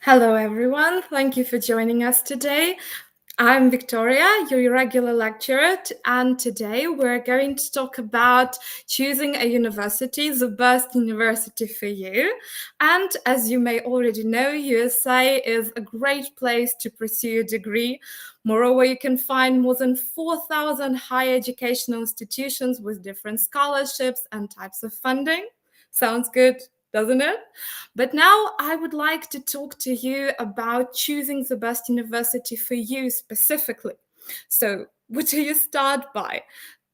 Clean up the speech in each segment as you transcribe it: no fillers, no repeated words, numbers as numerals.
Hello, everyone. Thank you for joining us today. I'm Victoria, your regular lecturer, and today we're going to talk about choosing a university, the best university for you. And as you may already know, USA is a great place to pursue a degree. Moreover, you can find more than 4,000 higher educational institutions with different scholarships and types of funding. Sounds good, doesn't it? But now I would like to talk to you about choosing the best university for you specifically. So, what do you start by?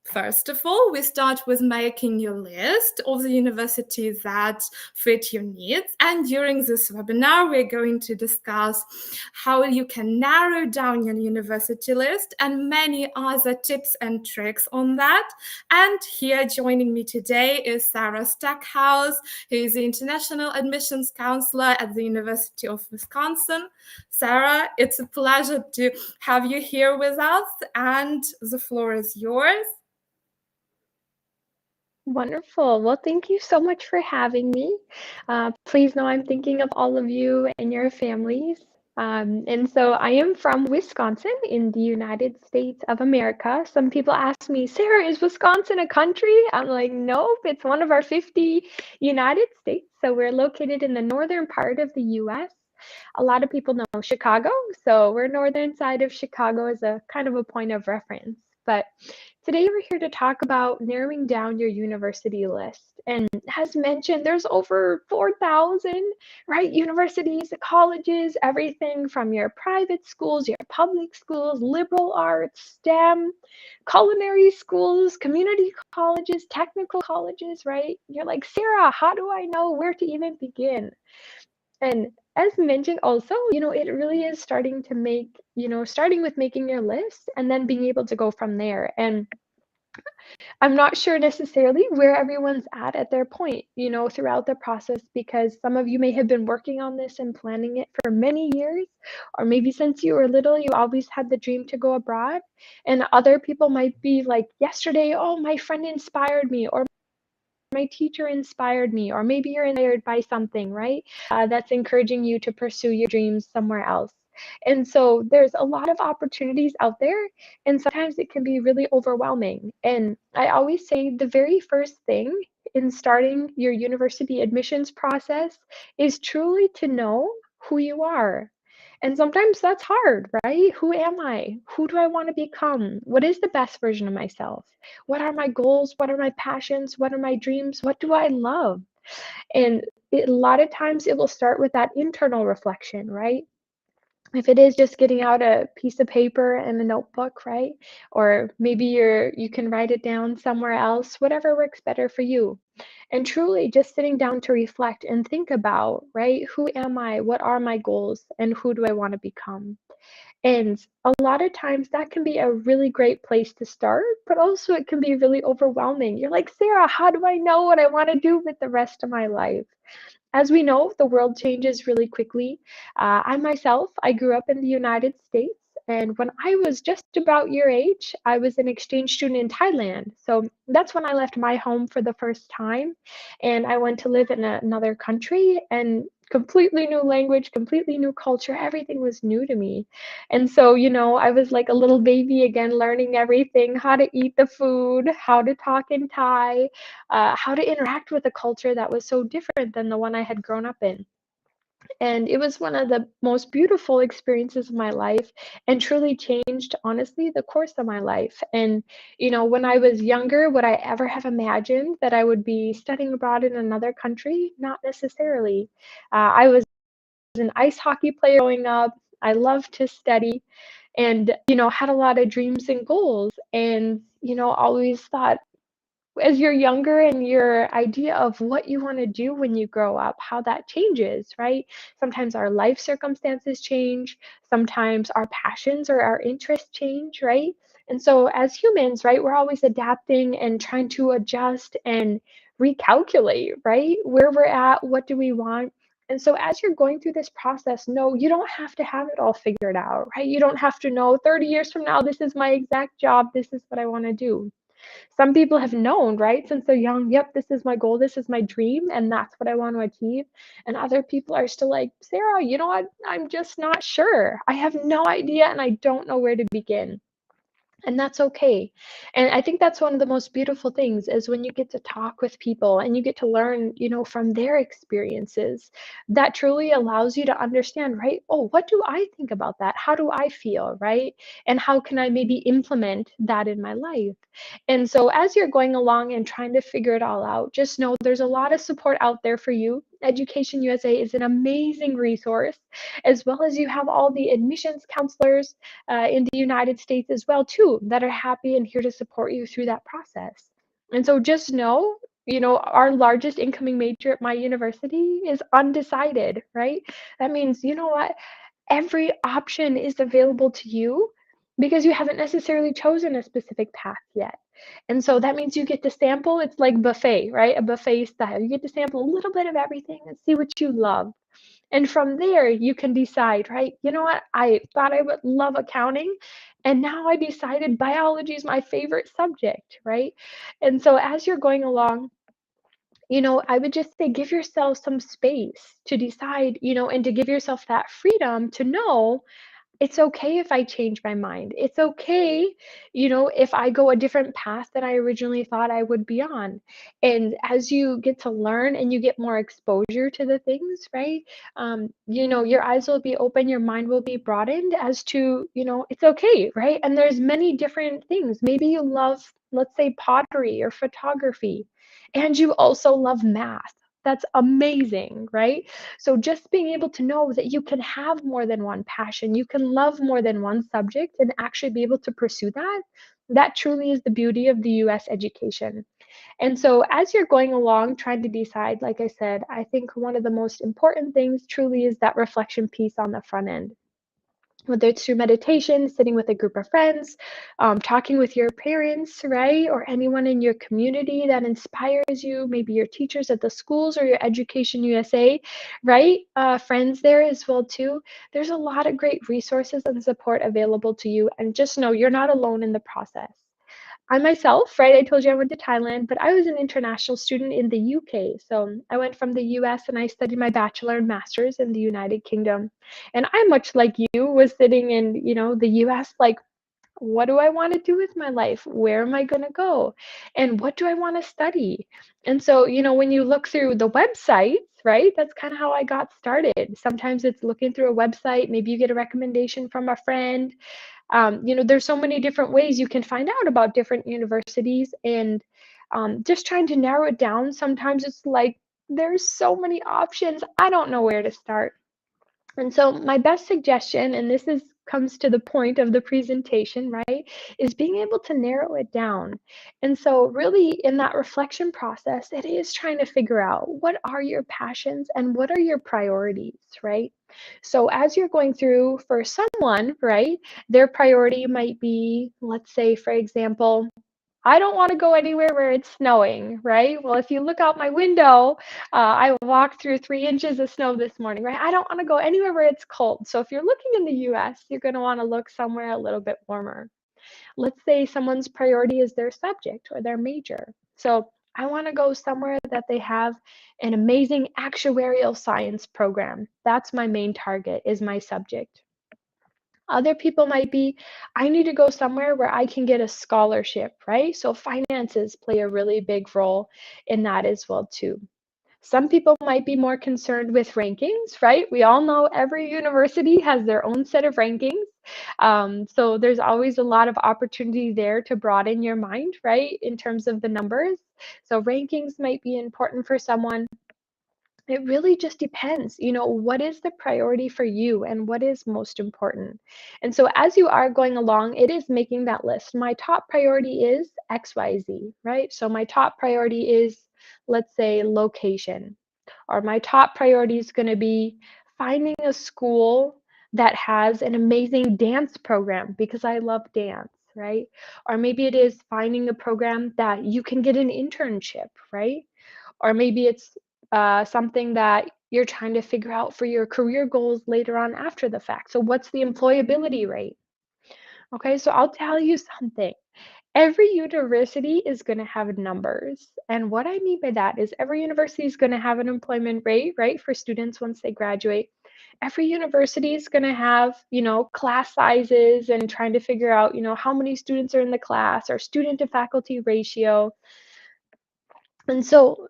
First of all, we start with making your list of the universities that fit your needs. And during this webinar, we're going to discuss how you can narrow down your university list and many other tips and tricks on that. And here joining me today is Sarah Stackhouse, who is the International Admissions Counselor at the University of Wisconsin. Sarah, it's a pleasure to have you here with us, and the floor is yours. Wonderful. Well, thank you so much for having me. Please know I'm thinking of all of you and your families. And so I am from Wisconsin in the United States of America. Some people ask me, Sarah, is Wisconsin a country? I'm like, nope, it's one of our 50 United States. So we're located in the northern part of the US. A lot of people know Chicago, so we're northern side of Chicago as a kind of a point of reference. But today we're here to talk about narrowing down your university list. And as mentioned, there's over 4,000, right? Universities, colleges, everything from your private schools, your public schools, liberal arts, STEM, culinary schools, community colleges, technical colleges, right? You're like, Sarah, how do I know where to even begin? And as mentioned also, it really is starting with making your list and then being able to go from there. And I'm not sure necessarily where everyone's at their point, throughout the process, because some of you may have been working on this and planning it for many years, or maybe since you were little, you always had the dream to go abroad. And other people might be like, yesterday, oh, my friend inspired me, or my teacher inspired me, or maybe you're inspired by something, right? That's encouraging you to pursue your dreams somewhere else. And so there's a lot of opportunities out there, and sometimes it can be really overwhelming. And I always say the very first thing in starting your university admissions process is truly to know who you are. And sometimes that's hard, right? Who am I? Who do I want to become? What is the best version of myself? What are my goals? What are my passions? What are my dreams? What do I love? And a lot of times it will start with that internal reflection, right? If it is just getting out a piece of paper and a notebook, right? Or maybe you can write it down somewhere else, whatever works better for you. And truly just sitting down to reflect and think about, right? Who am I? What are my goals? And who do I want to become? And a lot of times that can be a really great place to start, but also it can be really overwhelming. You're like, Sarah, how do I know what I want to do with the rest of my life? As we know, the world changes really quickly. I myself, I grew up in the United States. And when I was just about your age, I was an exchange student in Thailand. So that's when I left my home for the first time. And I went to live in another country, and completely new language, completely new culture. Everything was new to me. And so, I was like a little baby again, learning everything, how to eat the food, how to talk in Thai, how to interact with a culture that was so different than the one I had grown up in. And it was one of the most beautiful experiences of my life, and truly changed, honestly, the course of my life. And, when I was younger, would I ever have imagined that I would be studying abroad in another country? Not necessarily. I was an ice hockey player growing up. I loved to study and, had a lot of dreams and goals, and, always thought, as you're younger and your idea of what you want to do when you grow up, how that changes, right? Sometimes our life circumstances change, sometimes our passions or our interests change, right? And so as humans, right, we're always adapting and trying to adjust and recalculate, right? Where we're at, what do we want? And so as you're going through this process, no, you don't have to have it all figured out, right? You don't have to know 30 years from now, this is my exact job, this is what I want to do. Some people have known, right, since they're young, yep, this is my goal, this is my dream, and that's what I want to achieve. And other people are still like, Sarah, you know what? I'm just not sure. I have no idea and I don't know where to begin. And that's okay. And I think that's one of the most beautiful things is when you get to talk with people and you get to learn, from their experiences. That truly allows you to understand, right? Oh, what do I think about that? How do I feel, right? And how can I maybe implement that in my life? And so as you're going along and trying to figure it all out, just know there's a lot of support out there for you. Education USA is an amazing resource, as well as you have all the admissions counselors in the United States as well too, that are happy and here to support you through that process. And so just know, our largest incoming major at my university is undecided, right? That means, you know what? Every option is available to you because you haven't necessarily chosen a specific path yet. And so that means you get to sample. It's like buffet, right? A buffet style. You get to sample a little bit of everything and see what you love. And from there, you can decide, right? You know what? I thought I would love accounting, and now I decided biology is my favorite subject, right? And so as you're going along, I would just say give yourself some space to decide, and to give yourself that freedom to know it's okay if I change my mind. It's okay, if I go a different path than I originally thought I would be on. And as you get to learn and you get more exposure to the things, right? Your eyes will be open, your mind will be broadened as to, it's okay, right? And there's many different things. Maybe you love, let's say, pottery or photography, and you also love math. That's amazing, right? So just being able to know that you can have more than one passion, you can love more than one subject and actually be able to pursue that, that truly is the beauty of the US education. And so as you're going along trying to decide, like I said, I think one of the most important things truly is that reflection piece on the front end, whether it's through meditation, sitting with a group of friends, talking with your parents, right? Or anyone in your community that inspires you, maybe your teachers at the schools or your Education USA, right? Friends there as well too. There's a lot of great resources and support available to you. And just know you're not alone in the process. I myself, right, I told you I went to Thailand, but I was an international student in the UK. So I went from the US and I studied my bachelor and master's in the United Kingdom. And I, much like you, was sitting in, the US like, what do I want to do with my life? Where am I going to go? And what do I want to study? And so, when you look through the websites, right, that's kind of how I got started. Sometimes it's looking through a website, maybe you get a recommendation from a friend. There's so many different ways you can find out about different universities, and just trying to narrow it down. Sometimes it's like there's so many options. I don't know where to start. And so my best suggestion, and this is comes to the point of the presentation, right, is being able to narrow it down. And so really in that reflection process, it is trying to figure out what are your passions and what are your priorities, right? So as you're going through, for someone, right, their priority might be, let's say, for example, I don't want to go anywhere where it's snowing, right? Well, if you look out my window, I walked through 3 inches of snow this morning, right? I don't want to go anywhere where it's cold. So if you're looking in the US, you're going to want to look somewhere a little bit warmer. Let's say someone's priority is their subject or their major. So I want to go somewhere that they have an amazing actuarial science program. That's my main target, is my subject. Other people might be, I need to go somewhere where I can get a scholarship, right? So finances play a really big role in that as well too. Some people might be more concerned with rankings, right? We all know every university has their own set of rankings. So there's always a lot of opportunity there to broaden your mind, right? In terms of the numbers. So rankings might be important for someone. It really just depends, what is the priority for you and what is most important. And so as you are going along, it is making that list. My top priority is XYZ, right? So my top priority is, let's say, location, or my top priority is going to be finding a school that has an amazing dance program because I love dance, right? Or maybe it is finding a program that you can get an internship, right? Or maybe it's something that you're trying to figure out for your career goals later on after the fact. So what's the employability rate? Okay, so I'll tell you something. Every university is going to have numbers. And what I mean by that is every university is going to have an employment rate, right, for students once they graduate. Every university is going to have, class sizes and trying to figure out, how many students are in the class or student to faculty ratio. And so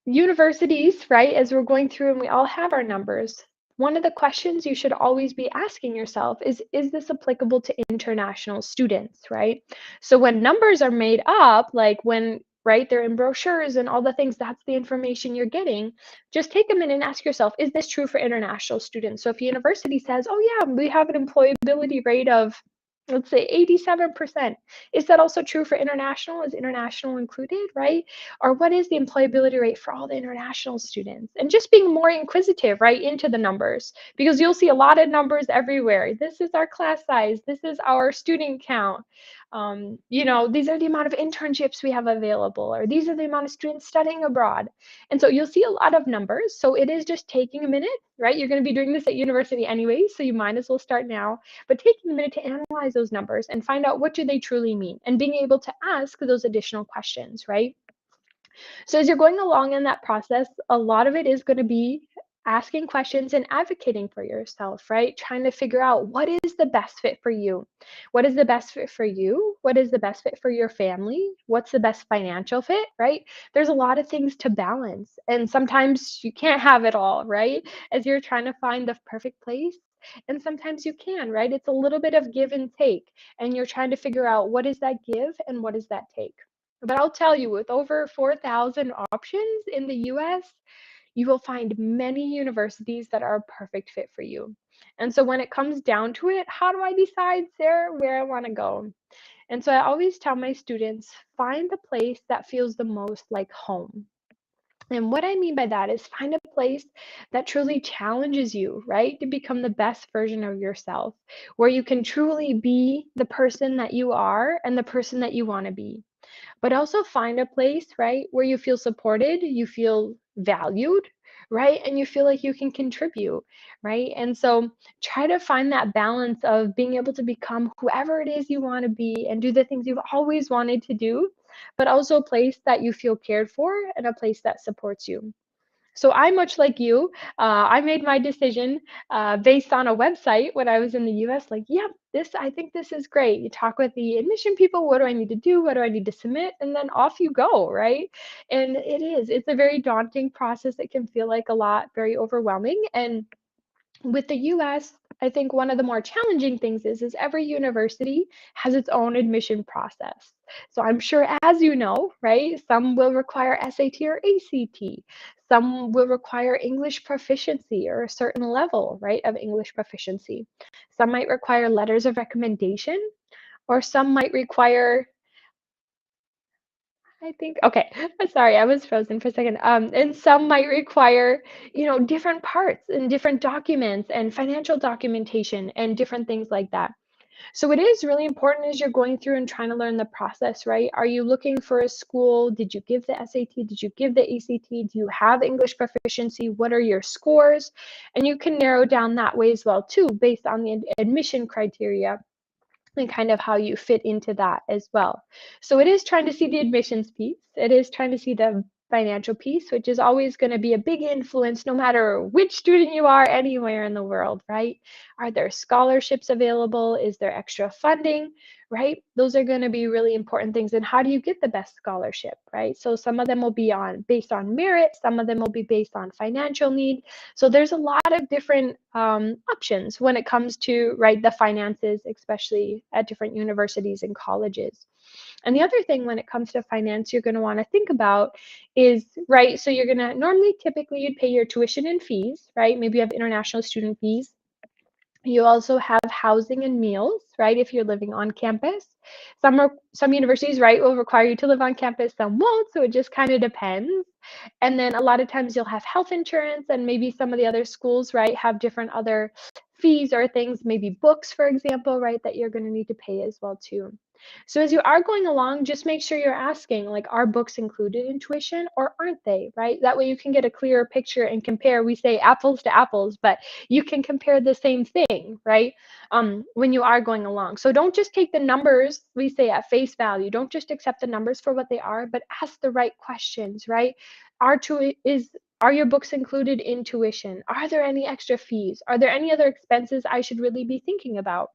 universities, right, as we're going through and we all have our numbers, one of the questions you should always be asking yourself is this applicable to international students, right? So when numbers are made up, like when, right, they're in brochures and all the things, that's the information you're getting. Just take a minute and ask yourself, is this true for international students? So if a university says, oh yeah, we have an employability rate of, let's say 87%, is that also true for international? Is international included, right? Or what is the employability rate for all the international students? And just being more inquisitive, right, into the numbers, because you'll see a lot of numbers everywhere. This is our class size. This is our student count. These are the amount of internships we have available, or these are the amount of students studying abroad. And so you'll see a lot of numbers. So it is just taking a minute, right? You're going to be doing this at university anyway, so you might as well start now. But taking a minute to analyze those numbers and find out what do they truly mean, and being able to ask those additional questions, right? So as you're going along in that process, a lot of it is going to be asking questions and advocating for yourself, right? Trying to figure out what is the best fit for you. What is the best fit for you? What is the best fit for your family? What's the best financial fit, right? There's a lot of things to balance. And sometimes you can't have it all, right? As you're trying to find the perfect place. And sometimes you can, right? It's a little bit of give and take. And you're trying to figure out what is that give and what is that take. But I'll tell you, with over 4,000 options in the US, you will find many universities that are a perfect fit for you. And so when it comes down to it, how do I decide, Sarah, where I want to go? And so I always tell my students, find the place that feels the most like home. And what I mean by that is find a place that truly challenges you, right? To become the best version of yourself, where you can truly be the person that you are and the person that you want to be. But also find a place, right, where you feel supported, you feel valued, right, and you feel like you can contribute, right? And so try to find that balance of being able to become whoever it is you want to be and do the things you've always wanted to do, but also a place that you feel cared for and a place that supports you. So I'm much like you. I made my decision based on a website when I was in the US, like, yep, I think this is great. You talk with the admission people, what do I need to do? What do I need to submit? And then off you go, right? And it's a very daunting process. It can feel like a lot, very overwhelming. And with the US, I think one of the more challenging things is every university has its own admission process. So I'm sure, as you know, right, some will require SAT or ACT. Some will require English proficiency or a certain level, right, of English proficiency. Some might require letters of recommendation, or some might require, I think, okay, sorry, I was frozen for a second. And some might require, different parts and different documents and financial documentation and different things like that. So it is really important as you're going through and trying to learn the process, right? Are you looking for a school? Did you give the SAT? Did you give the ACT? Do you have English proficiency? What are your scores? And you can narrow down that way as well too, based on the admission criteria and kind of how you fit into that as well. So it is trying to see the admissions piece. It is trying to see the financial piece, which is always going to be a big influence no matter which student you are anywhere in the world, right? Are there scholarships available? Is there extra funding, right? Those are going to be really important things. And how do you get the best scholarship, right? So some of them will be based on merit. Some of them will be based on financial need. So there's a lot of different options when it comes to, right, the finances, especially at different universities and colleges. And the other thing when it comes to finance you're going to want to think about is, right, so you're going to typically you'd pay your tuition and fees, right? Maybe you have international student fees. You also have housing and meals, right, if you're living on campus. Some universities, right, will require you to live on campus, some won't, so it just kind of depends. And then a lot of times you'll have health insurance, and maybe some of the other schools, right, have different other fees or things, maybe books, for example, right, that you're going to need to pay as well too. So as you are going along, just make sure you're asking, like, are books included in tuition or aren't they, right? That way you can get a clearer picture and compare. We say apples to apples, but you can compare the same thing, right? When you are going along. So don't just take the numbers, we say, at face value. Don't just accept the numbers for what they are, but ask the right questions, right? Are your books included in tuition? Are there any extra fees? Are there any other expenses I should really be thinking about?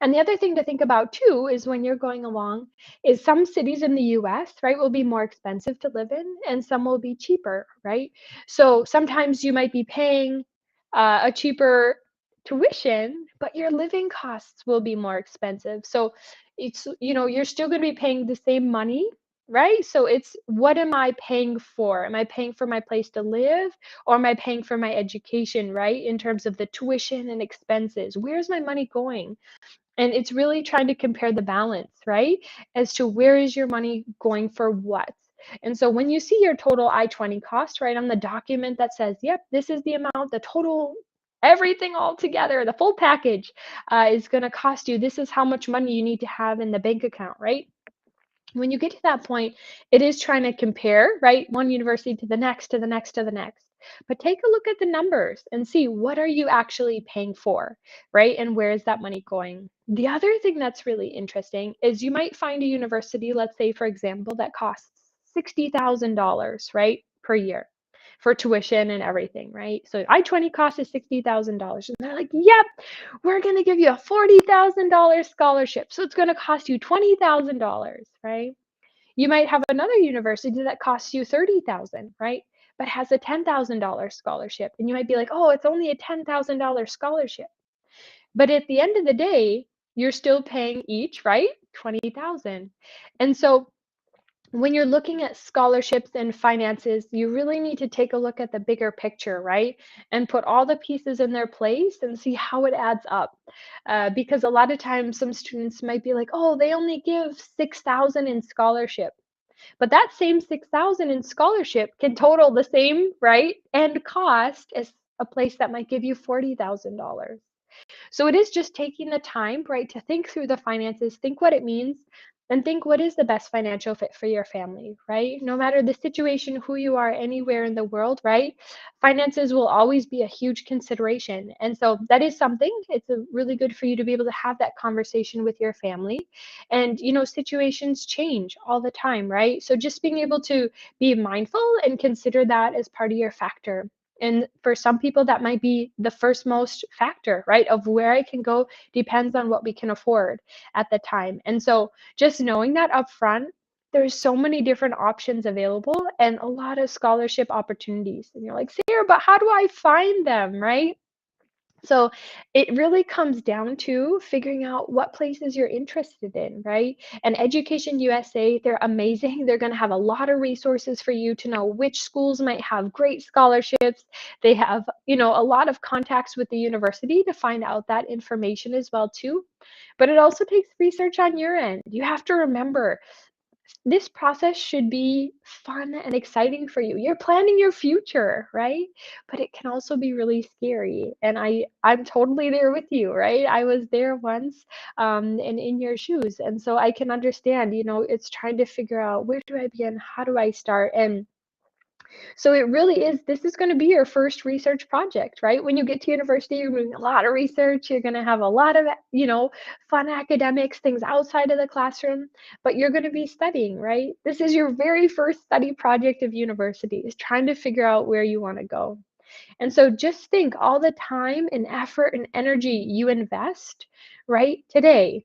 And the other thing to think about too is when you're going along is some cities in the US, right, will be more expensive to live in and some will be cheaper, right? So sometimes you might be paying a cheaper tuition, but your living costs will be more expensive. So it's, you're still going to be paying the same money, right? So it's, what am I paying for? Am I paying for my place to live, or am I paying for my education, right? In terms of the tuition and expenses, where's my money going? And it's really trying to compare the balance, right? As to where is your money going for what. And so when you see your total I-20 cost, right, on the document that says, yep, this is the amount, the total, everything all together, the full package is going to cost you, this is how much money you need to have in the bank account, right? When you get to that point, it is trying to compare, right, one university to the next, to the next, to the next. But take a look at the numbers and see, what are you actually paying for, right? And where is that money going? The other thing that's really interesting is you might find a university, let's say, for example, that costs $60,000, right, per year for tuition and everything, right? So I-20 cost is $60,000. And they're like, yep, we're going to give you a $40,000 scholarship. So it's going to cost you $20,000, right? You might have another university that costs you $30,000, right? But has a $10,000 scholarship. And you might be like, oh, it's only a $10,000 scholarship. But at the end of the day, you're still paying each, right? 20,000. And so when you're looking at scholarships and finances, you really need to take a look at the bigger picture, right? And put all the pieces in their place and see how it adds up. Because a lot of times some students might be like, oh, they only give 6,000 in scholarship. But that same 6,000 in scholarship can total the same, right? And cost as a place that might give you $40,000. So it is just taking the time, right, to think through the finances, think what it means, and think what is the best financial fit for your family, right? No matter the situation, who you are anywhere in the world, right? Finances will always be a huge consideration. And so that is something, it's really good for you to be able to have that conversation with your family. And, situations change all the time, right? So just being able to be mindful and consider that as part of your factor. And for some people, that might be the first most factor, right? Of where I can go depends on what we can afford at the time. And so just knowing that up front, there's so many different options available and a lot of scholarship opportunities. And you're like, Sarah, but how do I find them, right? So it really comes down to figuring out what places you're interested in, right? And Education USA, they're amazing. They're going to have a lot of resources for you to know which schools might have great scholarships. They have, a lot of contacts with the university to find out that information as well too. But it also takes research on your end. You have to remember, this process should be fun and exciting for you. You're planning your future, right? But it can also be really scary. And I'm totally there with you, right? I was there once, and in your shoes. And so I can understand, it's trying to figure out, where do I begin? How do I start? And so it really is, this is going to be your first research project, right? When you get to university, you're doing a lot of research. You're going to have a lot of, fun academics, things outside of the classroom, but you're going to be studying, right? This is your very first study project of university, is trying to figure out where you want to go. And so just think all the time and effort and energy you invest, right, today,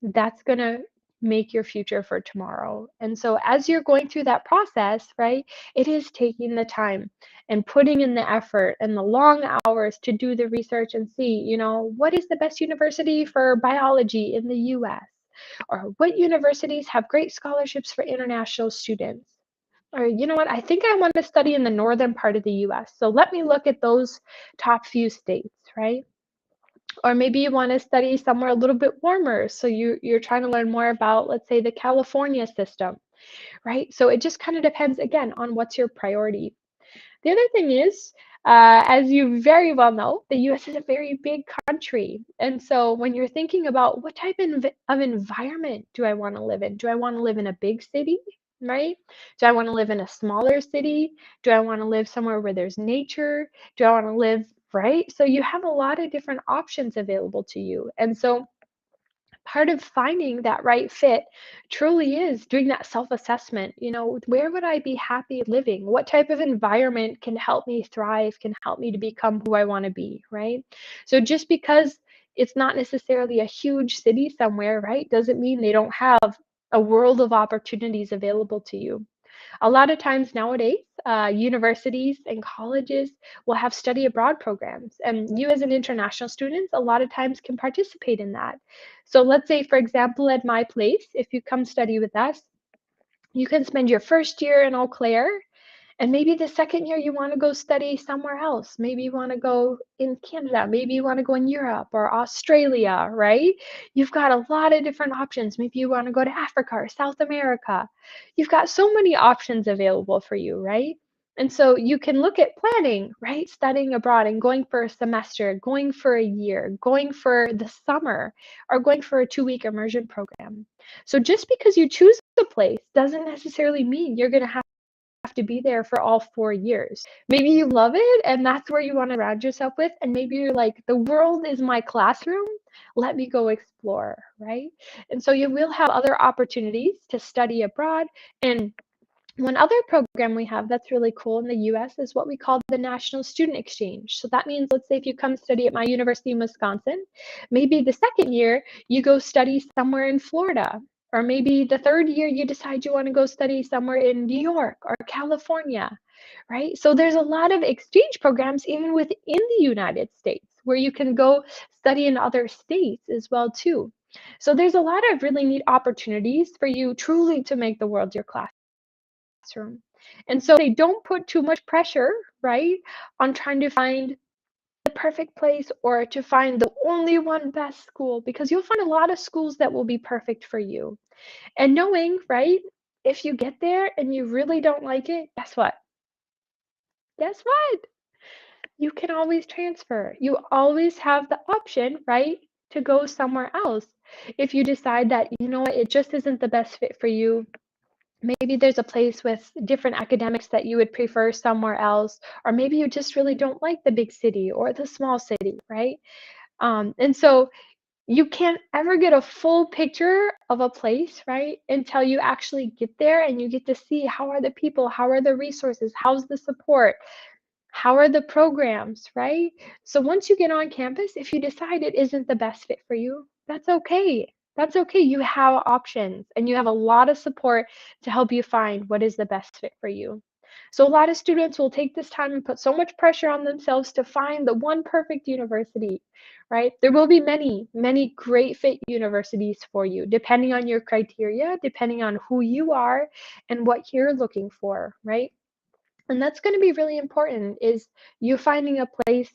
that's going to make your future for tomorrow. And so as you're going through that process, right, it is taking the time and putting in the effort and the long hours to do the research and see, what is the best university for biology in the US? Or what universities have great scholarships for international students? Or, you know what, I think I want to study in the northern part of the US. So let me look at those top few states, right? Or maybe you want to study somewhere a little bit warmer. So you're trying to learn more about, let's say, the California system, right? So it just kind of depends, again, on what's your priority. The other thing is, As you very well know, the US is a very big country. And so when you're thinking about what type of environment do I want to live in? Do I want to live in a big city, right? Do I want to live in a smaller city? Do I want to live somewhere where there's nature? Do I want to live, right? So you have a lot of different options available to you. And so part of finding that right fit truly is doing that self-assessment. Where would I be happy living? What type of environment can help me thrive, can help me to become who I want to be, right? So just because it's not necessarily a huge city somewhere, right, doesn't mean they don't have a world of opportunities available to you. A lot of times nowadays, universities and colleges will have study abroad programs, and you as an international student, a lot of times can participate in that. So let's say, for example, at my place, if you come study with us, you can spend your first year in Eau Claire, and maybe the second year you want to go study somewhere else. Maybe you want to go in Canada. Maybe you want to go in Europe or Australia, right? You've got a lot of different options. Maybe you want to go to Africa or South America. You've got so many options available for you, right? And so you can look at planning, right? Studying abroad and going for a semester, going for a year, going for the summer, or going for a 2-week immersion program. So just because you choose a place doesn't necessarily mean you're going to have to be there for all 4 years. Maybe you love it and that's where you want to surround yourself with, and maybe you're like, the world is my classroom, let me go explore, right? And so you will have other opportunities to study abroad. And one other program we have that's really cool in the US is what we call the National Student Exchange. So that means, let's say if you come study at my university in Wisconsin, maybe the second year you go study somewhere in Florida. Or maybe the third year you decide you want to go study somewhere in New York or California, right? So there's a lot of exchange programs even within the United States where you can go study in other states as well too. So there's a lot of really neat opportunities for you truly to make the world your classroom. And so they don't put too much pressure, right, on trying to find the perfect place or to find the only one best school, because you'll find a lot of schools that will be perfect for you. And knowing, right, if you get there and you really don't like it, guess what? Guess what? You can always transfer. You always have the option, right, to go somewhere else. If you decide that, you know what, it just isn't the best fit for you, maybe there's a place with different academics that you would prefer somewhere else, or maybe you just really don't like the big city or the small city, right? And so you can't ever get a full picture of a place, right, until you actually get there and you get to see how are the people, how are the resources, how's the support, how are the programs, right? So once you get on campus, if you decide it isn't the best fit for you, that's okay. That's okay. You have options and you have a lot of support to help you find what is the best fit for you. So a lot of students will take this time and put so much pressure on themselves to find the one perfect university, right? There will be many, many great fit universities for you, depending on your criteria, depending on who you are and what you're looking for, right? And that's going to be really important, is you finding a place,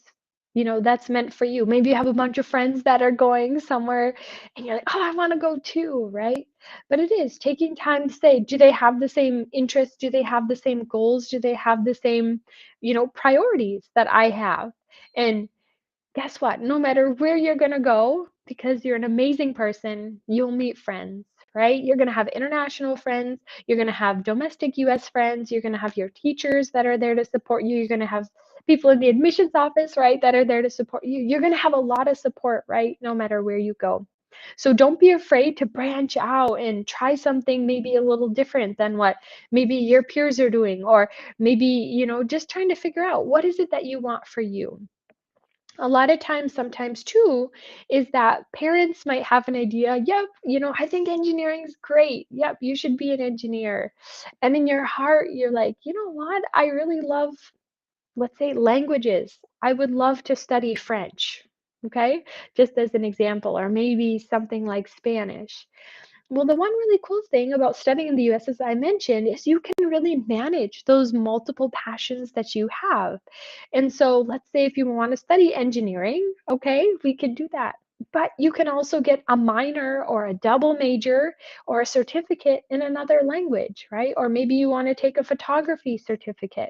that's meant for you. Maybe you have a bunch of friends that are going somewhere and you're like, oh, I want to go too, right? But it is taking time to say, do they have the same interests? Do they have the same goals? Do they have the same, priorities that I have? And guess what? No matter where you're going to go, because you're an amazing person, you'll meet friends, right? You're going to have international friends. You're going to have domestic US friends. You're going to have your teachers that are there to support you. You're going to have people in the admissions office, right, that are there to support you. You're going to have a lot of support, right, no matter where you go. So don't be afraid to branch out and try something maybe a little different than what maybe your peers are doing, or maybe, just trying to figure out what is it that you want for you. A lot of times, sometimes too, is that parents might have an idea, yep, I think engineering is great. Yep, you should be an engineer. And in your heart, you're like, you know what? I really love, let's say, languages. I would love to study French. Okay, just as an example, or maybe something like Spanish. Well, the one really cool thing about studying in the US, as I mentioned, is you can really manage those multiple passions that you have. And so let's say if you want to study engineering, okay, we could do that. But you can also get a minor or a double major or a certificate in another language, right? Or maybe you want to take a photography certificate.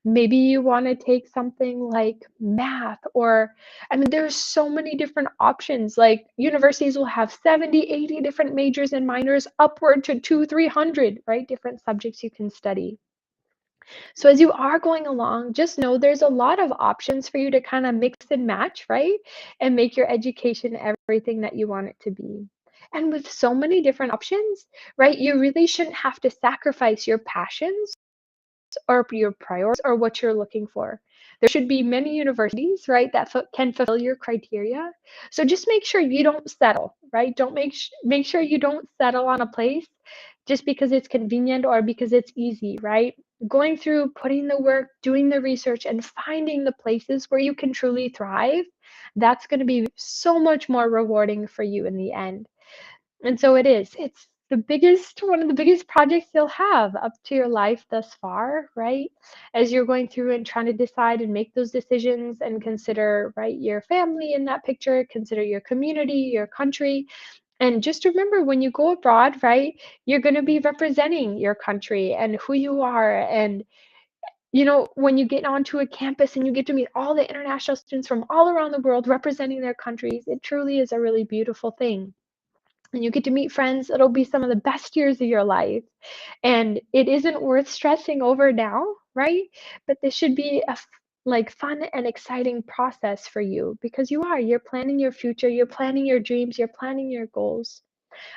Maybe you want to take something like math, or I mean, there's so many different options. Like universities will have 70, 80 different majors and minors, upward to 300, right? Different subjects you can study. So as you are going along, just know there's a lot of options for you to kind of mix and match, right? And make your education everything that you want it to be. And with so many different options, right, you really shouldn't have to sacrifice your passions or your priorities or what you're looking for. There should be many universities, right, that can fulfill your criteria. So just make sure you don't settle, right? Don't make sure you don't settle on a place just because it's convenient or because it's easy, right? Going through, putting the work, doing the research, and finding the places where you can truly thrive, that's going to be so much more rewarding for you in the end. And so it is. It's one of the biggest projects you'll have up to your life thus far, right? As you're going through and trying to decide and make those decisions and consider, right, your family in that picture, consider your community, your country. And just remember when you go abroad, right, you're going to be representing your country and who you are. And, when you get onto a campus and you get to meet all the international students from all around the world representing their countries, it truly is a really beautiful thing. And you get to meet friends. It'll be some of the best years of your life. And it isn't worth stressing over now, right? But this should be like fun and exciting process for you because you're planning your future, you're planning your dreams, you're planning your goals.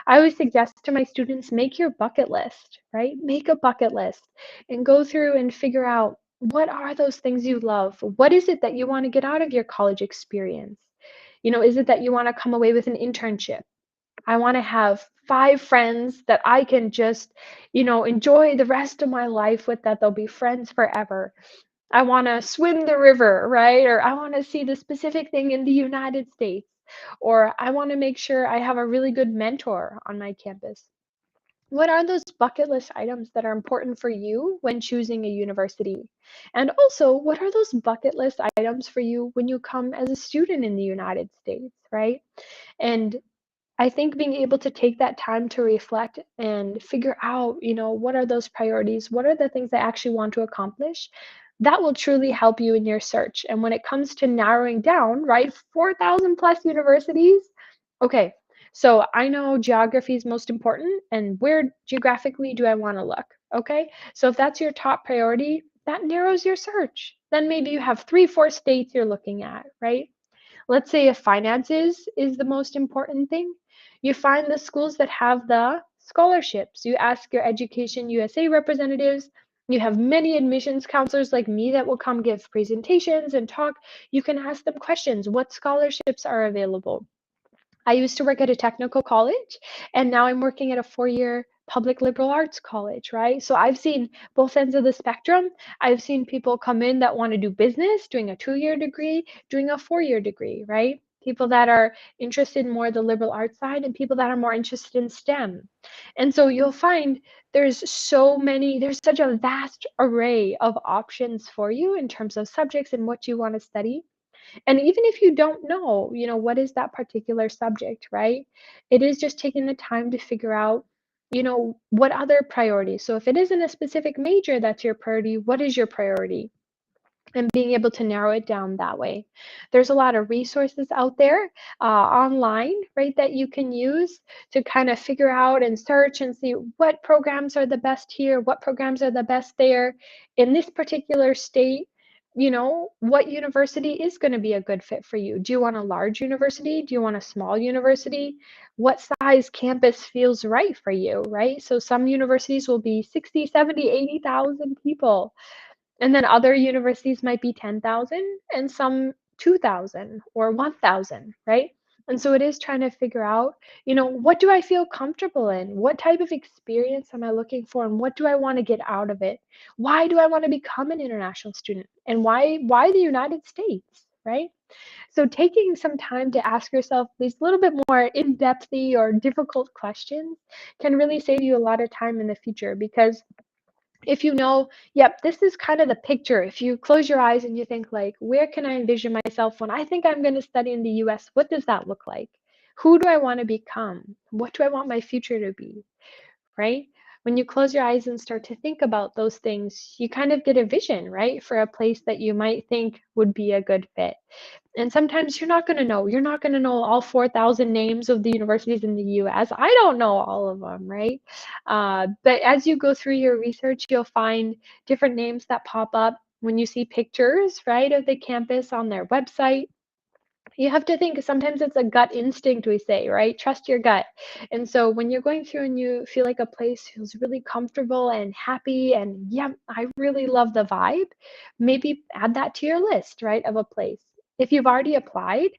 I always suggest to my students, make your bucket list, right? Make a bucket list and go through and figure out what are those things you love? What is it that you want to get out of your college experience? Is it that you want to come away with an internship? I want to have 5 friends that I can just, enjoy the rest of my life with, that they'll be friends forever. I want to swim the river, right? Or I want to see the specific thing in the United States. Or I want to make sure I have a really good mentor on my campus. What are those bucket list items that are important for you when choosing a university? And also, what are those bucket list items for you when you come as a student in the United States, right? And I think being able to take that time to reflect and figure out, what are those priorities? What are the things I actually want to accomplish? That will truly help you in your search. And when it comes to narrowing down, right, 4,000 plus universities, okay, so I know geography is most important, and where geographically do I want to look? Okay, so if that's your top priority, that narrows your search. Then maybe you have 3, 4 states you're looking at, right? Let's say if finances is the most important thing, you find the schools that have the scholarships. You ask your EducationUSA representatives. You have many admissions counselors like me that will come give presentations and talk. You can ask them questions. What scholarships are available? I used to work at a technical college, and now I'm working at a 4-year public liberal arts college, right? So I've seen both ends of the spectrum. I've seen people come in that want to do business, doing a 2-year degree, doing a 4-year degree, right? People that are interested in more the liberal arts side and people that are more interested in STEM. And so you'll find there's such a vast array of options for you in terms of subjects and what you want to study. And even if you don't know, what is that particular subject, right? It is just taking the time to figure out, what other priorities. So if it isn't a specific major that's your priority, what is your priority? And being able to narrow it down that way. There's a lot of resources out there online, right, that you can use to kind of figure out and search and see what programs are the best here, what programs are the best there. In this particular state, what university is going to be a good fit for you? Do you want a large university? Do you want a small university? What size campus feels right for you, right? So some universities will be 60, 70, 80,000 people. And then other universities might be 10,000 and some 2,000 or 1,000, right? And so it is trying to figure out, what do I feel comfortable in? What type of experience am I looking for? And what do I want to get out of it? Why do I want to become an international student? And why the United States, right? So taking some time to ask yourself these little bit more in-depthy or difficult questions can really save you a lot of time in the future, because if yep, this is kind of the picture. If you close your eyes and you think like, where can I envision myself when I think I'm going to study in the US? What does that look like? Who do I want to become? What do I want my future to be? Right? when you close your eyes and start to think about those things, you kind of get a vision, right, for a place that you might think would be a good fit. And sometimes you're not going to know. You're not going to know all 4,000 names of the universities in the US. I don't know all of them, right? But as you go through your research, you'll find different names that pop up when you see pictures, right, of the campus on their website. You have to think sometimes it's a gut instinct, we say, right? Trust your gut. And so when you're going through and you feel like a place feels really comfortable and happy and yeah, I really love the vibe, maybe add that to your list, right, of a place. If you've already applied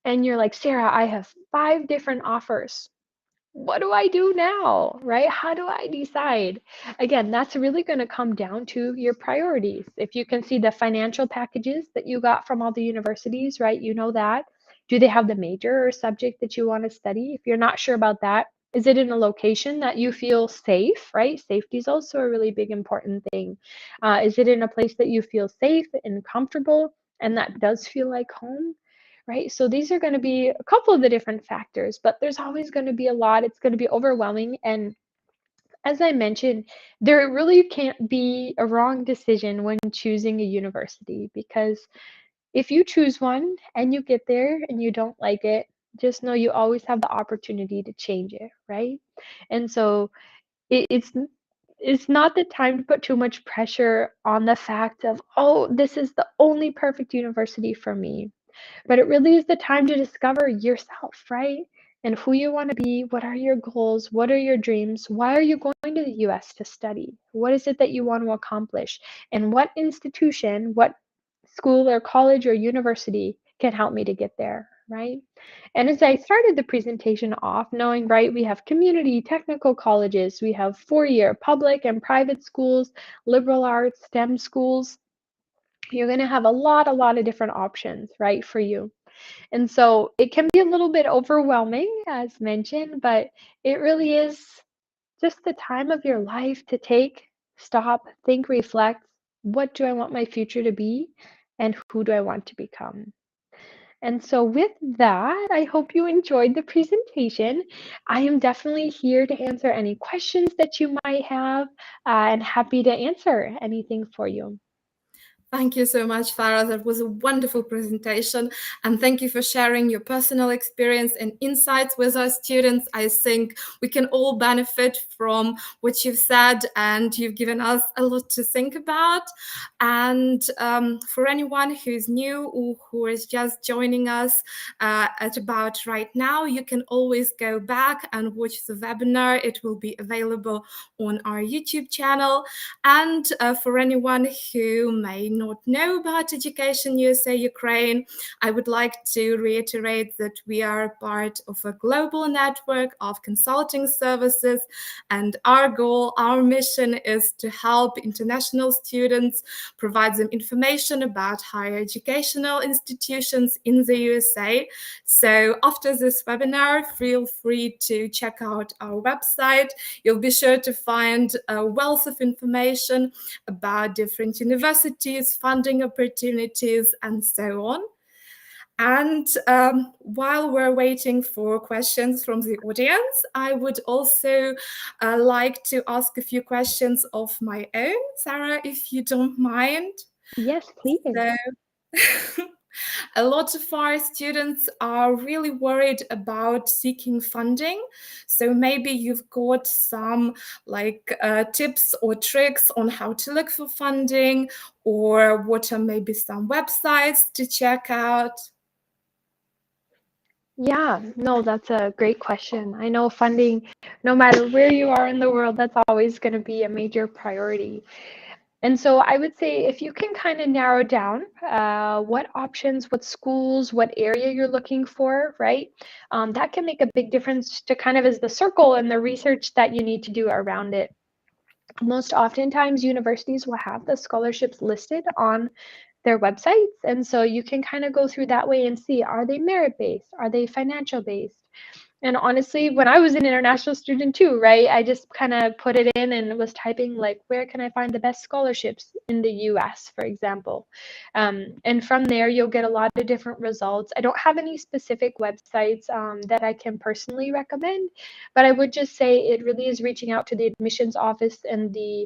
and you're like, Sarah, I have 5 different offers. What do I do now, right? How do I decide? Again, that's really going to come down to your priorities. If you can see the financial packages that you got from all the universities, right? You know that. Do they have the major or subject that you want to study? If you're not sure about that, is it in a location that you feel safe, right? Safety is also a really big important thing. Is it in a place that you feel safe and comfortable and that does feel like home? Right? So these are going to be a couple of the different factors, but there's always going to be a lot. It's going to be overwhelming. And as I mentioned, there really can't be a wrong decision when choosing a university because if you choose one and you get there and you don't like it, just know you always have the opportunity to change it, right? And so it's not the time to put too much pressure on the fact of, oh, this is the only perfect university for me. But it really is the time to discover yourself, right? And who you want to be. What are your goals? What are your dreams? Why are you going to the US to study? What is it that you want to accomplish? And what institution, what school or college or university can help me to get there, right? And as I started the presentation off, knowing, right, we have community technical colleges, we have 4-year public and private schools, liberal arts, STEM schools. You're going to have a lot of different options, right, for you. And so it can be a little bit overwhelming, as mentioned, but it really is just the time of your life to take, stop, think, reflect. What do I want my future to be? And who do I want to become? And so, with that, I hope you enjoyed the presentation. I am definitely here to answer any questions that you might have and happy to answer anything for you. Thank you so much, Farah. That was a wonderful presentation. And thank you for sharing your personal experience and insights with our students. I think we can all benefit from what you've said, and you've given us a lot to think about. And for anyone who's new or who is just joining us at about right now, you can always go back and watch the webinar. It will be available on our YouTube channel. And for anyone who may not know about Education USA Ukraine, I would like to reiterate that we are part of a global network of consulting services, and our goal, our mission is to help international students, provide them information about higher educational institutions in the USA. So after this webinar, feel free to check out our website. You'll be sure to find a wealth of information about different universities, funding opportunities, and so on. And while we're waiting for questions from the audience, I would also like to ask a few questions of my own, Sarah, if you don't mind. Yes, please. So, a lot of our students are really worried about seeking funding. So maybe you've got some tips or tricks on how to look for funding, or what are maybe some websites to check out. Yeah, no, that's a great question. I know funding, no matter where you are in the world, that's always going to be a major priority. And so I would say if you can kind of narrow down what options, what schools, what area you're looking for, right? That can make a big difference to kind of as the circle and the research that you need to do around it. Most oftentimes, universities will have the scholarships listed on their websites. And so you can kind of go through that way and see, are they merit-based? Are they financial-based? And honestly, when I was an international student too, right, I just kind of put it in and was typing like, where can I find the best scholarships in the US, for example? And from there, you'll get a lot of different results. I don't have any specific websites that I can personally recommend, but I would just say it really is reaching out to the admissions office and the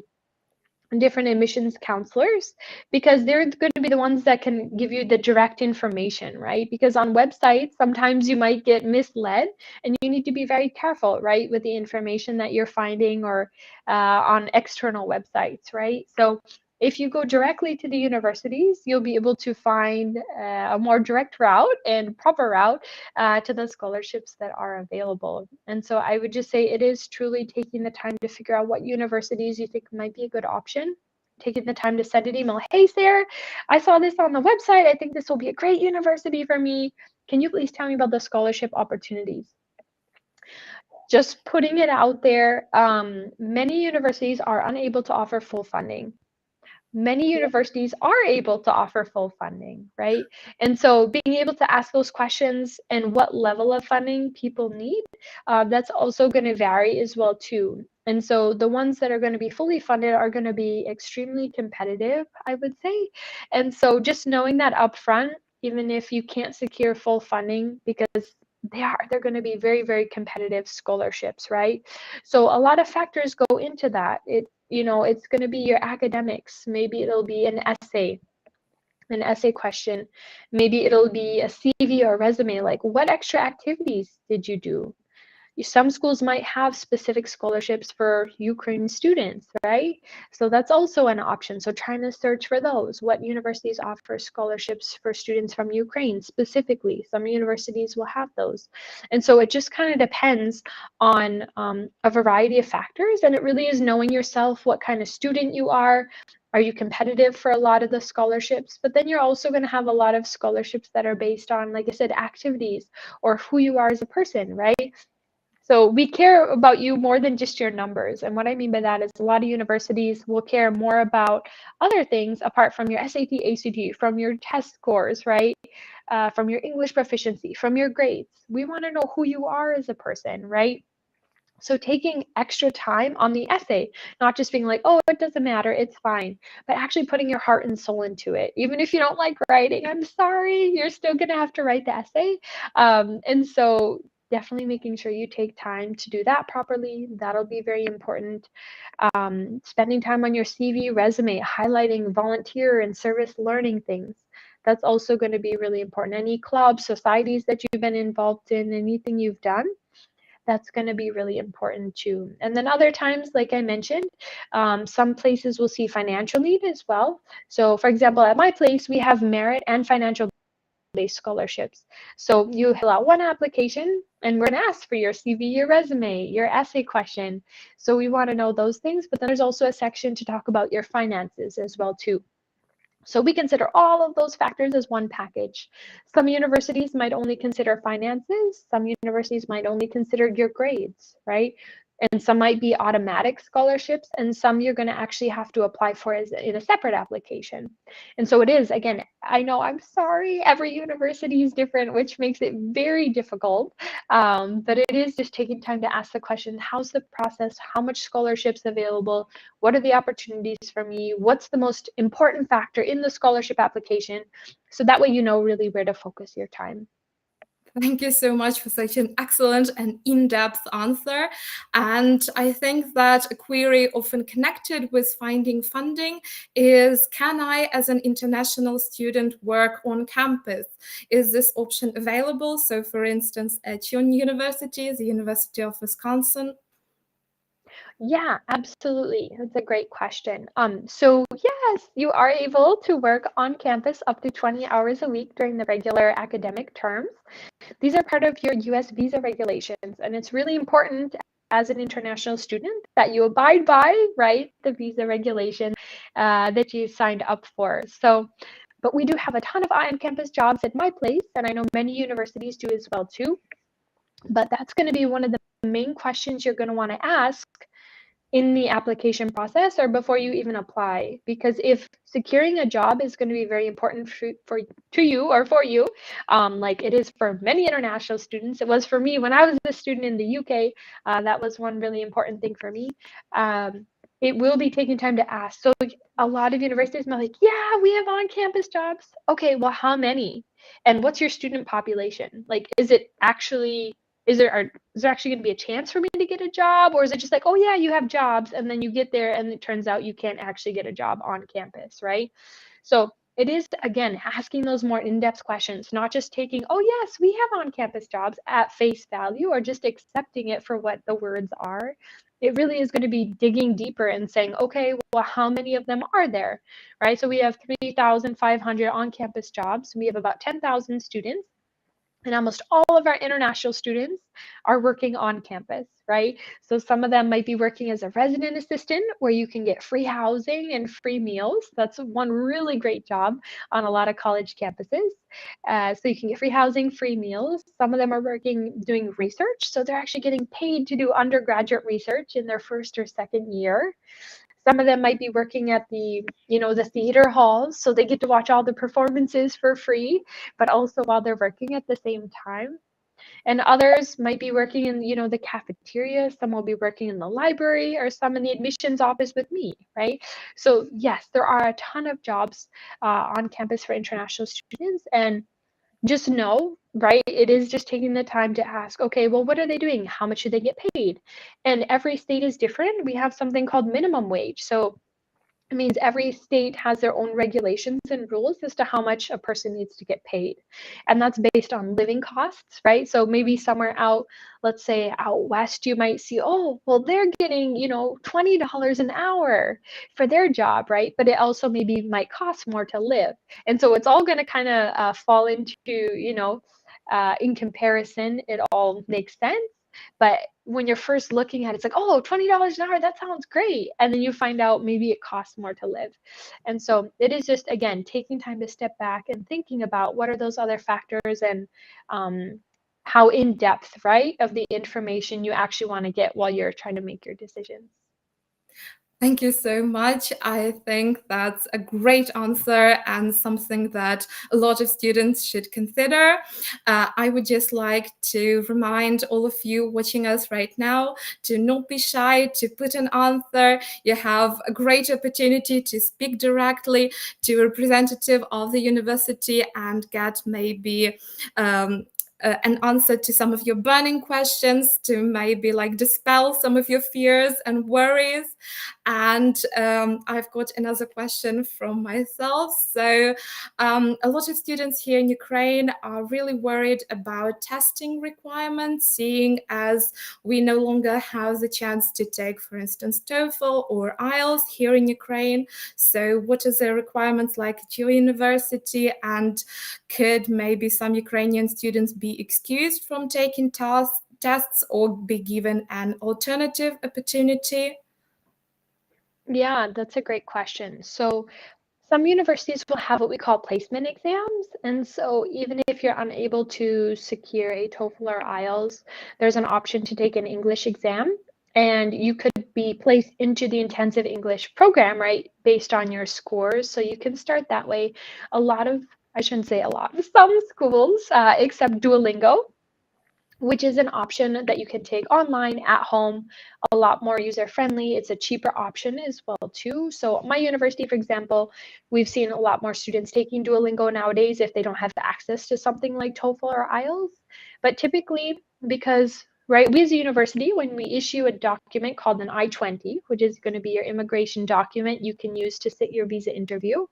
different admissions counselors, because they're going to be the ones that can give you the direct information, right? Because on websites, sometimes you might get misled, and you need to be very careful, right, with the information that you're finding, or on external websites, right? So if you go directly to the universities, you'll be able to find a more direct route and proper route to the scholarships that are available. And so I would just say it is truly taking the time to figure out what universities you think might be a good option, taking the time to send an email. Hey, Sarah, I saw this on the website. I think this will be a great university for me. Can you please tell me about the scholarship opportunities? Just putting it out there. Many universities are unable to offer full funding. Many universities are able to offer full funding, right? And so being able to ask those questions and what level of funding people need, that's also going to vary as well too. And so the ones that are going to be fully funded are going to be extremely competitive, I would say. And so just knowing that upfront, even if you can't secure full funding, because they're going to be very, very competitive scholarships, right? So a lot of factors go into that. It's going to be your academics. Maybe it'll be an essay question. Maybe it'll be a CV or resume, like what extra activities did you do? Some schools might have specific scholarships for Ukraine students, right? So that's also an option. So trying to search for those. What universities offer scholarships for students from Ukraine specifically? Some universities will have those. And so it just kind of depends on a variety of factors. And it really is knowing yourself, what kind of student you are. Are you competitive for a lot of the scholarships? But then you're also going to have a lot of scholarships that are based on, like I said, activities or who you are as a person, right? So we care about you more than just your numbers. And what I mean by that is a lot of universities will care more about other things apart from your SAT, ACT, from your test scores, right? From your English proficiency, from your grades. We want to know who you are as a person, right? So taking extra time on the essay, not just being like, oh, it doesn't matter, it's fine, but actually putting your heart and soul into it. Even if you don't like writing, I'm sorry, you're still going to have to write the essay. And so definitely making sure you take time to do that properly. That'll be very important. Spending time on your CV, resume, highlighting volunteer and service learning things. That's also going to be really important. Any clubs, societies that you've been involved in, anything you've done, that's going to be really important too. And then other times, like I mentioned, some places will see financial need as well. So for example, at my place, we have merit and financial based scholarships. So you fill out one application and we're going to ask for your CV, your resume, your essay question. So we want to know those things, but then there's also a section to talk about your finances as well too. So we consider all of those factors as one package. Some universities might only consider finances. Some universities might only consider your grades, right? And some might be automatic scholarships, and some you're going to actually have to apply for in a separate application. And so it is, again, I know, I'm sorry, every university is different, which makes it very difficult. But it is just taking time to ask the question, how's the process? How much scholarships available? What are the opportunities for me? What's the most important factor in the scholarship application? So that way you know really where to focus your time. Thank you so much for such an excellent and in-depth answer. And I think that a query often connected with finding funding is, can I, as an international student, work on campus? Is this option available? So for instance, at your university, the University of Wisconsin. Yeah, absolutely. That's a great question. So yes, you are able to work on campus up to 20 hours a week during the regular academic terms. These are part of your US visa regulations, and it's really important as an international student that you abide by, right, the visa regulations that you signed up for. But we do have a ton of on-campus jobs at my place, and I know many universities do as well too. But that's going to be one of the main questions you're going to want to ask. in the application process or before you even apply. Because if securing a job is going to be very important to you or for you, like it is for many international students, it was for me when I was a student in the UK. That was one really important thing for me. It will be taking time to ask. So a lot of universities might be like, yeah, we have on-campus jobs. Okay, well, how many? And what's your student population? Like, is there actually going to be a chance for me to get a job? Or is it just like, oh yeah, you have jobs, and then you get there and it turns out you can't actually get a job on campus, right? So it is, again, asking those more in-depth questions, not just taking, oh yes, we have on-campus jobs at face value, or just accepting it for what the words are. It really is going to be digging deeper and saying, okay, well, how many of them are there, right? So we have 3,500 on-campus jobs. We have about 10,000 students. And almost all of our international students are working on campus, right? So some of them might be working as a resident assistant, where you can get free housing and free meals. That's one really great job on a lot of college campuses. So you can get free housing, free meals. Some of them are working doing research. So they're actually getting paid to do undergraduate research in their first or second year. Some of them might be working at the theater halls, so they get to watch all the performances for free, but also while they're working at the same time. And others might be working in, the cafeteria. Some will be working in the library, or some in the admissions office with me, right? So yes, there are a ton of jobs on campus for international students. And just know, right, it is just taking the time to ask, okay, well, what are they doing? How much should they get paid? And every state is different. We have something called minimum wage. So it means every state has their own regulations and rules as to how much a person needs to get paid. And that's based on living costs, right? So maybe somewhere out, let's say out west, you might see, oh, well, they're getting, $20 an hour for their job, right? But it also maybe might cost more to live. And so it's all going to kind of fall into, in comparison, it all makes sense. But when you're first looking at it, it's like, oh, $20 an hour, that sounds great. And then you find out maybe it costs more to live. And so it is just, again, taking time to step back and thinking about what are those other factors, and how in depth, right, of the information you actually want to get while you're trying to make your decisions. Thank you so much. I think that's a great answer and something that a lot of students should consider. I would just like to remind all of you watching us right now to not be shy, to put an answer. You have a great opportunity to speak directly to a representative of the university and get maybe an answer to some of your burning questions, to maybe like dispel some of your fears and worries. And I've got another question from myself. So a lot of students here in Ukraine are really worried about testing requirements, seeing as we no longer have the chance to take, for instance, TOEFL or IELTS here in Ukraine. So what are the requirements like at your university? And could maybe some Ukrainian students be excused from taking tests or be given an alternative opportunity? Yeah, that's a great question. So some universities will have what we call placement exams. And so even if you're unable to secure a TOEFL or IELTS, there's an option to take an English exam. And you could be placed into the intensive English program, right, based on your scores. So you can start that way. I shouldn't say a lot, some schools accept Duolingo, which is an option that you can take online at home, a lot more user-friendly. It's a cheaper option as well too. So my university, for example, we've seen a lot more students taking Duolingo nowadays if they don't have access to something like TOEFL or IELTS. But typically, because we as a university, when we issue a document called an I-20, which is going to be your immigration document you can use to sit your visa interview,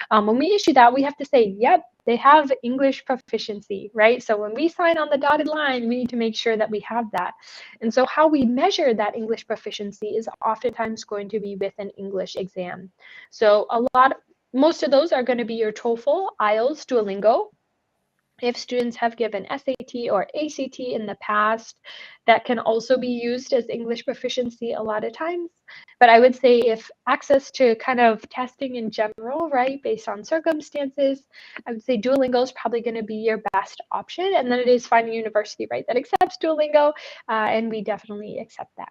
when we issue that, we have to say, yep, they have English proficiency, right? So when we sign on the dotted line, we need to make sure that we have that. And so how we measure that English proficiency is oftentimes going to be with an English exam. So most of those are going to be your TOEFL, IELTS, Duolingo. If students have given SAT or ACT in the past, that can also be used as English proficiency a lot of times. But I would say if access to kind of testing in general, right, based on circumstances, I would say Duolingo is probably going to be your best option. And then it is finding a university, right, that accepts Duolingo, and we definitely accept that.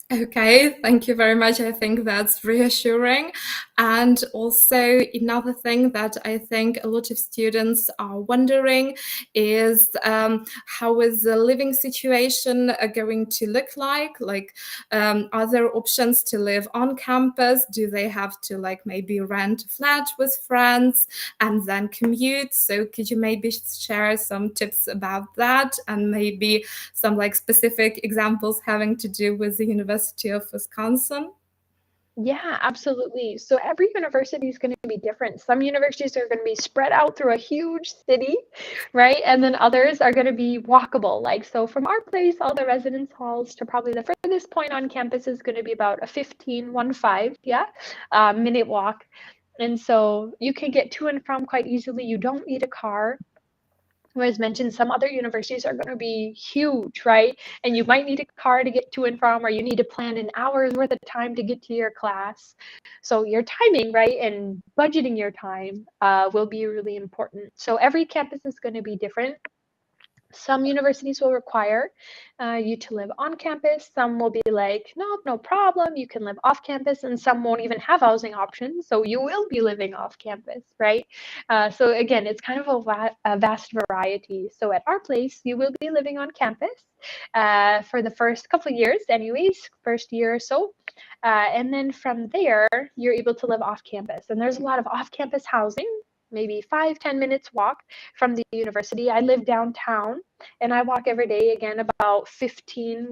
Okay, thank you very much. I think that's reassuring. And also, another thing that I think a lot of students are wondering is how is the living situation going to look like? Like, are there options to live on campus? Do they have to, like, maybe rent a flat with friends and then commute? So, could you maybe share some tips about that, and maybe some like specific examples having to do with the University of Wisconsin? Yeah, absolutely. So every university is going to be different. Some universities are going to be spread out through a huge city, right? And then others are going to be walkable. Like, so from our place, all the residence halls to probably the furthest point on campus is going to be about a 15 minute walk. And so you can get to and from quite easily. You don't need a car. As mentioned, some other universities are going to be huge, right? And you might need a car to get to and from, or you need to plan an hour's worth of time to get to your class. So your timing, right, and budgeting your time will be really important. So every campus is going to be different. Some universities will require you to live on campus. Some will be like, no, no problem, you can live off campus, and some won't even have housing options. So you will be living off campus, right? So again, it's kind of a vast variety. So at our place, you will be living on campus for the first couple of years, anyways, first year or so. And then from there, you're able to live off campus. And there's a lot of off campus housing, maybe 5-10 minutes walk from the university. I live downtown and I walk every day, again, about 15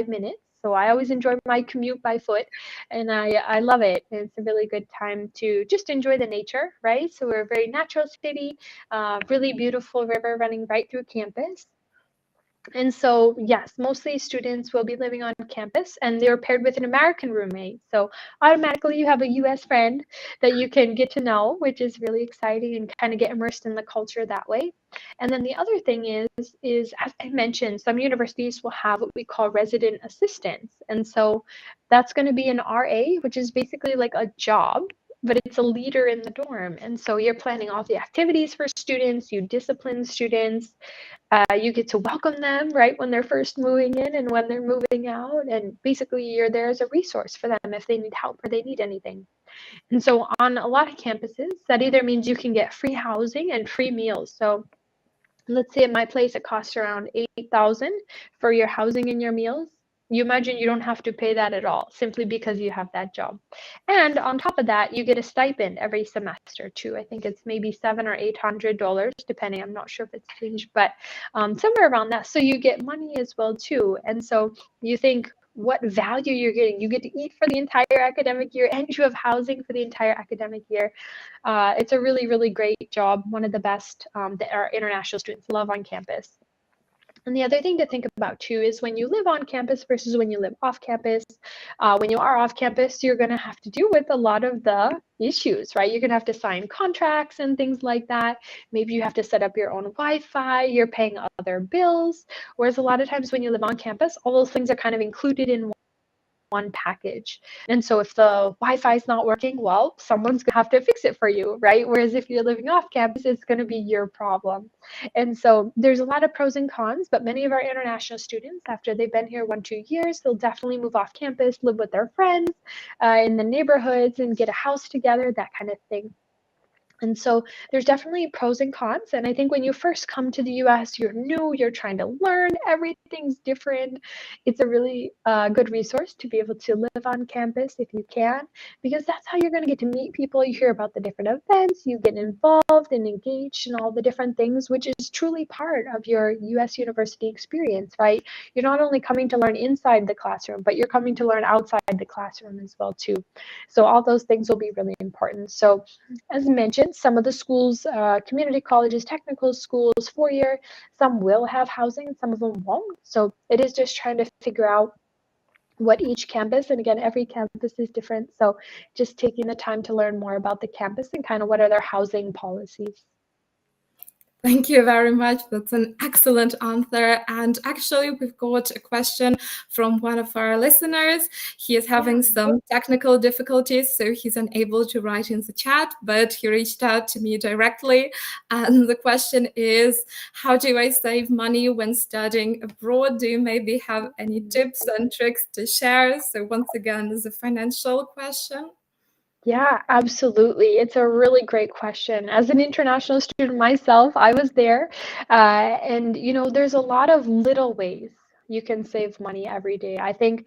minutes. So I always enjoy my commute by foot, and I love it. It's a really good time to just enjoy the nature, right? So we're a very natural city, really beautiful river running right through campus. And so, yes, mostly students will be living on campus and they're paired with an American roommate. So automatically you have a US friend that you can get to know, which is really exciting, and kind of get immersed in the culture that way. And then the other thing is as I mentioned, some universities will have what we call resident assistants. And so that's going to be an RA, which is basically like a job, but it's a leader in the dorm. And so you're planning all the activities for students, you discipline students, you get to welcome them right when they're first moving in and when they're moving out. And basically, you're there as a resource for them if they need help or they need anything. And so, on a lot of campuses, that either means you can get free housing and free meals. So, let's say at my place, it costs around $8,000 for your housing and your meals. You imagine you don't have to pay that at all, simply because you have that job. And on top of that, you get a stipend every semester too. I think it's maybe $700 or $800, depending. I'm not sure if it's changed, but somewhere around that. So you get money as well too. And so you think, what value you're getting. You get to eat for the entire academic year, and you have housing for the entire academic year. It's a really, really great job, one of the best that our international students love on campus. And the other thing to think about too is when you live on campus versus when you live off campus. When you are off campus, you're going to have to deal with a lot of the issues, right? You're going to have to sign contracts and things like that. Maybe you have to set up your own Wi-Fi, you're paying other bills. Whereas a lot of times when you live on campus, all those things are kind of included in one package. And so if the Wi-Fi is not working, well, someone's gonna have to fix it for you, right? Whereas if you're living off campus, it's gonna be your problem. And so there's a lot of pros and cons, but many of our international students, after they've been here 1-2 years, they'll definitely move off campus, live with their friends in the neighborhoods and get a house together, that kind of thing. And so there's definitely pros and cons. And I think when you first come to the US, you're new, you're trying to learn, everything's different. It's a really good resource to be able to live on campus if you can, because that's how you're going to get to meet people. You hear about the different events, you get involved and engaged in all the different things, which is truly part of your US university experience, right? You're not only coming to learn inside the classroom, but you're coming to learn outside the classroom as well, too. So all those things will be really important. So as mentioned, some of the schools, community colleges, technical schools, 4-year, some will have housing, some of them won't. So it is just trying to figure out what each campus, and again, every campus is different. So just taking the time to learn more about the campus and kind of what are their housing policies. Thank you very much. That's an excellent answer. And actually, we've got a question from one of our listeners. He is having some technical difficulties, so he's unable to write in the chat, but he reached out to me directly. And the question is, how do I save money when studying abroad? Do you maybe have any tips and tricks to share? So once again, it's a financial question. Yeah, absolutely. It's a really great question. As an international student myself, I was there. And, there's a lot of little ways you can save money every day. I think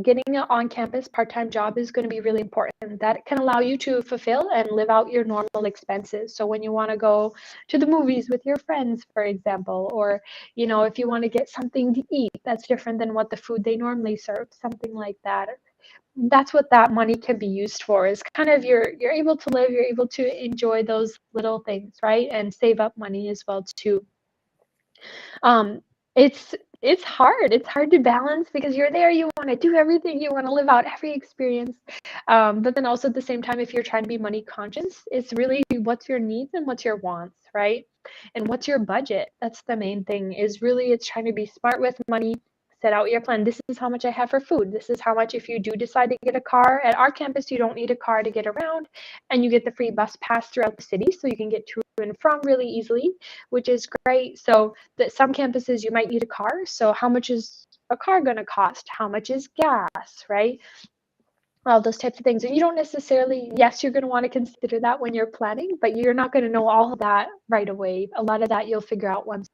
getting an on-campus part-time job is going to be really important. That can allow you to fulfill and live out your normal expenses. So when you want to go to the movies with your friends, for example, or, if you want to get something to eat that's different than what the food they normally serve, something like that. That's what that money can be used for, is kind of you're able to live, you're able to enjoy those little things, right? And save up money as well too. um it's hard, to balance, because you're there, you want to do everything, you want to live out every experience, but then also at the same time, if you're trying to be money conscious, it's really what's your needs and what's your wants, right? And what's your budget. That's the main thing, is really it's trying to be smart with money. Set out your plan. This is how much I have for food. This is how much if you do decide to get a car. At our campus, you don't need a car to get around, and you get the free bus pass throughout the city, so you can get to and from really easily, which is great. So that some campuses you might need a car. So how much is a car going to cost? How much is gas, right? All those types of things. And you don't necessarily, yes, you're going to want to consider that when you're planning, but you're not going to know all of that right away. A lot of that you'll figure out once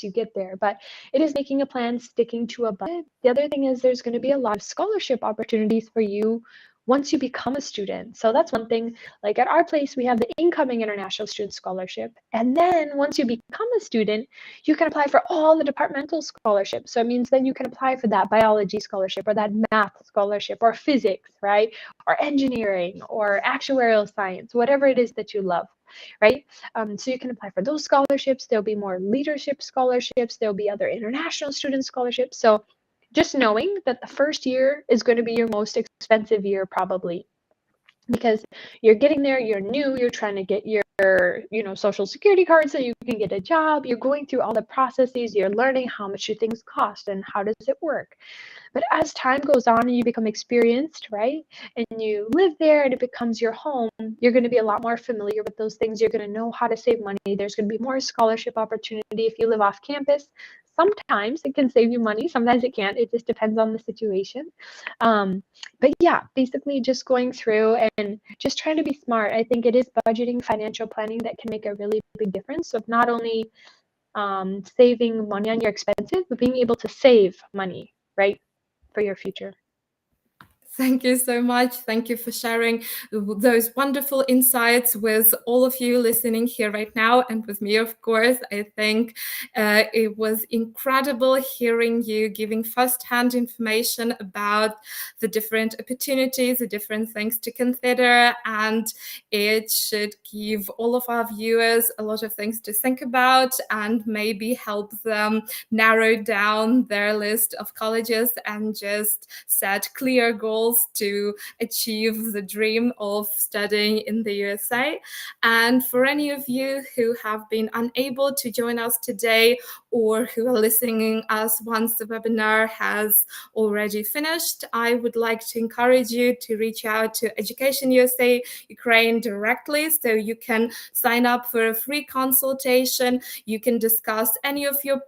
you get there, but it is making a plan, sticking to a budget. The other thing is there's going to be a lot of scholarship opportunities for you once you become a student. So that's one thing. Like at our place, we have the incoming international student scholarship. And then once you become a student, you can apply for all the departmental scholarships. So it means then you can apply for that biology scholarship or that math scholarship or physics, right? Or engineering or actuarial science, whatever it is that you love, right? So you can apply for those scholarships. There'll be more leadership scholarships. There'll be other international student scholarships. So just knowing that the first year is going to be your most expensive year, probably, because you're getting there, you're new, you're trying to get your social security card so you can get a job, you're going through all the processes, you're learning how much do things cost and how does it work. But as time goes on and you become experienced, right, and you live there and it becomes your home, you're going to be a lot more familiar with those things. You're going to know how to save money. There's going to be more scholarship opportunity if you live off campus. Sometimes it can save you money, sometimes it can't. It just depends on the situation. But yeah, basically just going through and just trying to be smart. I think it is budgeting, financial planning that can make a really big difference. So not only saving money on your expenses, but being able to save money, right, for your future. Thank you so much. Thank you for sharing those wonderful insights with all of you listening here right now, and with me, of course. I think it was incredible hearing you giving firsthand information about the different opportunities, the different things to consider, and it should give all of our viewers a lot of things to think about and maybe help them narrow down their list of colleges and just set clear goals to achieve the dream of studying in the USA. And for any of you who have been unable to join us today, or who are listening us once the webinar has already finished, I would like to encourage you to reach out to EducationUSA Ukraine directly, so you can sign up for a free consultation. You can discuss any of your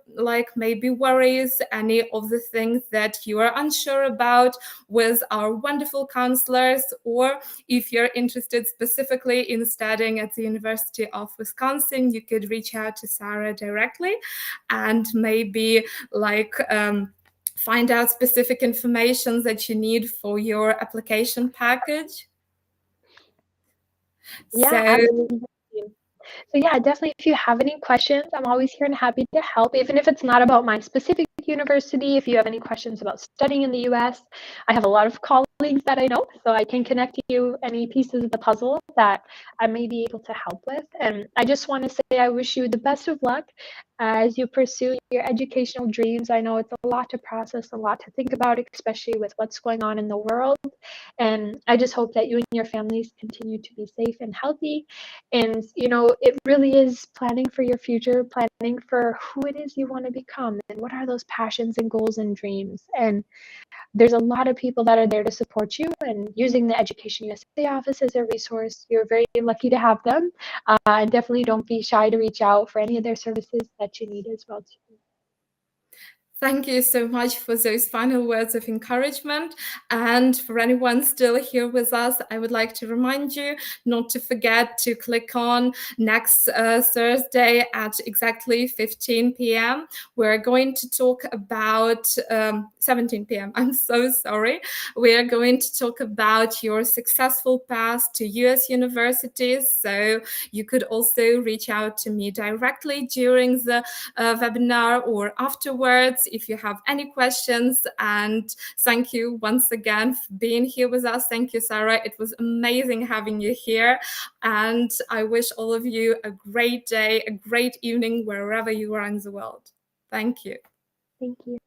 maybe worries, any of the things that you are unsure about with our wonderful counselors, or if you're interested specifically in studying at the University of Wisconsin, you could reach out to Sarah directly and maybe find out specific information that you need for your application package. Yeah, absolutely. So yeah, definitely, if you have any questions, I'm always here and happy to help, even if it's not about my specific university. If you have any questions about studying in the US, I have a lot of colleagues that I know, so I can connect you any pieces of the puzzle that I may be able to help with. And I just want to say I wish you the best of luck as you pursue your educational dreams. I know it's a lot to process, a lot to think about, especially with what's going on in the world. And I just hope that you and your families continue to be safe and healthy. And, you know, it really is planning for your future, planning for who it is you want to become and what are those passions and goals and dreams. And there's a lot of people that are there to support you, and using the Education USA office as a resource, you're very lucky to have them. And definitely don't be shy to reach out for any of their services that you need as well too. Thank you so much for those final words of encouragement. And for anyone still here with us, I would like to remind you not to forget to click on next Thursday at exactly 15 p.m. We're going to talk about 17 p.m. I'm so sorry. We are going to talk about your successful path to US universities. So you could also reach out to me directly during the webinar or afterwards if you have any questions. And thank you once again for being here with us. Thank you, Sarah. It was amazing having you here. And I wish all of you a great day, a great evening, wherever you are in the world. Thank you. Thank you.